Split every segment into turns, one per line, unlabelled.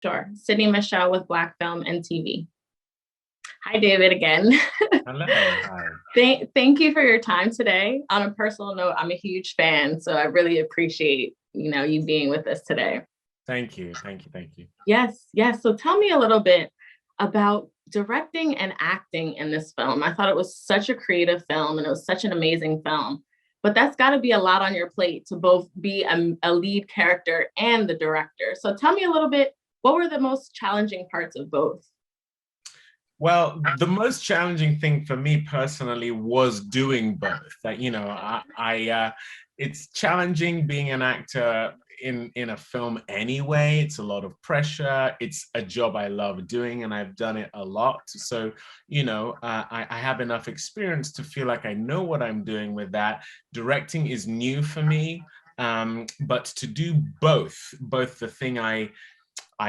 Sure. Sidnee Michelle with Black Film and TV. Hi, David, again.
Hello, hi.
Thank you for your time today. On a personal note, I'm a huge fan, so I really appreciate, you being with us today.
Thank you, thank you, thank you.
Yes, yes. So tell me a little bit about directing and acting in this film. I thought it was such a creative film and it was such an amazing film. But that's got to be a lot on your plate to both be a lead character and the director. So tell me a little bit, what were the most challenging parts of both?
Well, the most challenging thing for me personally was doing both. That it's challenging being an actor in a film anyway. It's a lot of pressure. It's a job I love doing, and I've done it a lot. So, I have enough experience to feel like I know what I'm doing with that. Directing is new for me, but to do both the thing I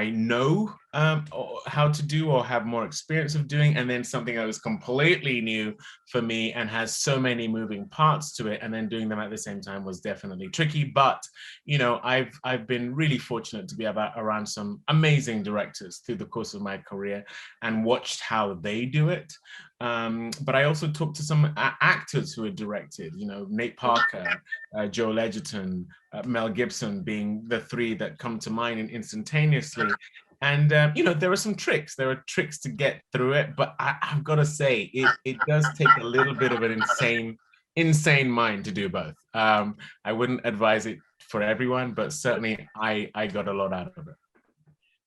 know how to do or have more experience of doing, and then something that was completely new for me and has so many moving parts to it, and then doing them at the same time was definitely tricky. But I've been really fortunate to be around some amazing directors through the course of my career and watched how they do it. But I also talked to some actors who had directed, Nate Parker, Joel Edgerton, Mel Gibson being the three that come to mind instantaneously. And, there are some tricks. There are tricks to get through it. But I've got to say, it does take a little bit of an insane mind to do both. I wouldn't advise it for everyone, but certainly I got a lot out of it.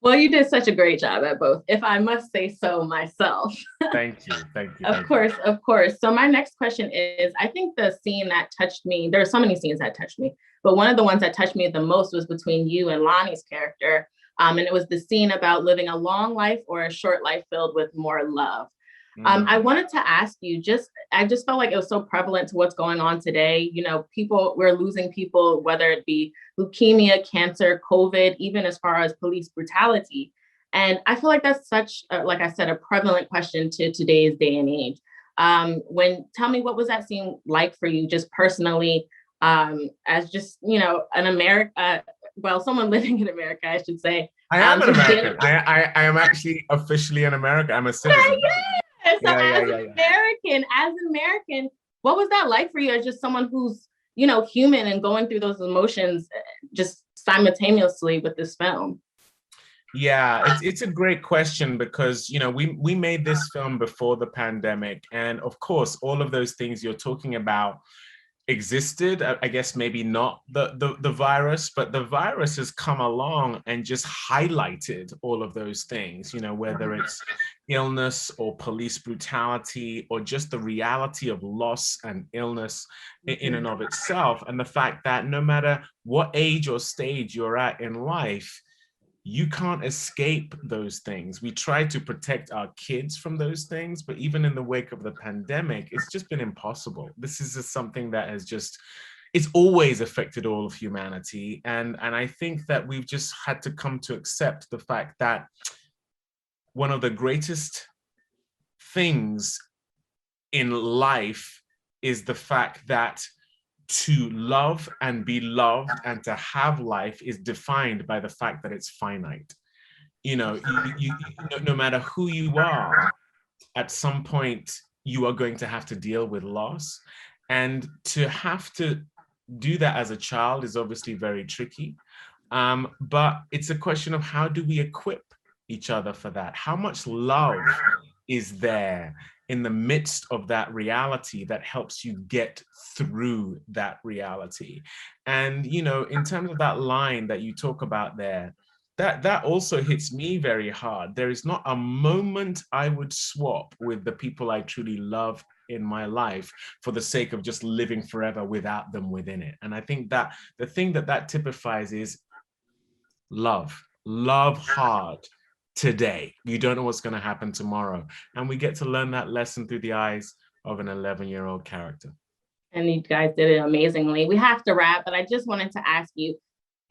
Well, you did such a great job at both, if I must say so myself.
Thank you. Thank you.
Of course, of course. So my next question is, I think the scene that touched me, there are so many scenes that touched me, but one of the ones that touched me the most was between you and Lonnie's character. And it was the scene about living a long life or a short life filled with more love. I wanted to ask you, I just felt like it was so prevalent to what's going on today. We're losing people, whether it be leukemia, cancer, COVID, even as far as police brutality. And I feel like that's such, like I said, a prevalent question to today's day and age. Tell me, what was that scene like for you, just personally, as just, an someone living in America, I should say.
I am an American. I am actually officially an American. I'm a citizen.
So as an American, what was that like for you as just someone who's, human and going through those emotions just simultaneously with this film?
Yeah, it's a great question because, we made this film before the pandemic. And of course, all of those things you're talking about existed. I guess maybe not the virus, but the virus has come along and just highlighted all of those things, whether it's illness or police brutality or just the reality of loss and illness in and of itself. And the fact that no matter what age or stage you're at in life, you can't escape those things. We try to protect our kids from those things, but even in the wake of the pandemic, it's just been impossible. This is just something that it's always affected all of humanity. And I think that we've just had to come to accept the fact that one of the greatest things in life is the fact that to love and be loved and to have life is defined by the fact that it's finite. No matter who you are, at some point you are going to have to deal with loss. And to have to do that as a child is obviously very tricky. But it's a question of how do we equip each other for that? How much love is there in the midst of that reality that helps you get through that reality? And, in terms of that line that you talk about there, that also hits me very hard. There is not a moment I would swap with the people I truly love in my life for the sake of just living forever without them within it. And I think that the thing that typifies is love hard today. You don't know what's going to happen tomorrow. And we get to learn that lesson through the eyes of an 11-year-old character.
And you guys did it amazingly. We have to wrap, but I just wanted to ask you,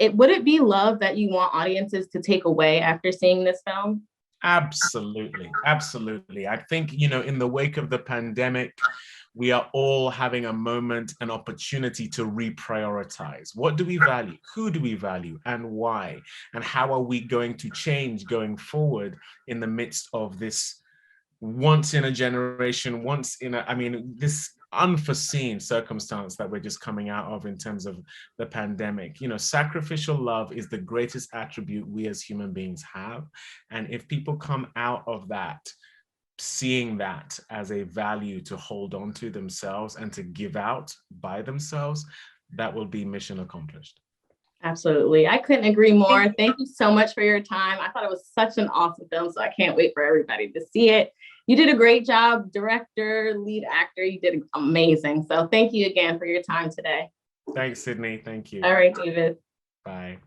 would it be love that you want audiences to take away after seeing this film?
Absolutely. Absolutely. I think, in the wake of the pandemic, we are all having a moment, an opportunity to reprioritize. What do we value? Who do we value? And why? And how are we going to change going forward in the midst of this once in a generation, this unforeseen circumstance that we're just coming out of in terms of the pandemic. Sacrificial love is the greatest attribute we as human beings have. And if people come out of that, seeing that as a value to hold on to themselves and to give out by themselves, that will be mission accomplished.
Absolutely. I couldn't agree more. Thank you so much for your time. I thought it was such an awesome film, so I can't wait for everybody to see it. You did a great job, director, lead actor. You did amazing. So thank you again for your time today.
Thanks, Sidney. Thank you.
All right, David.
Bye.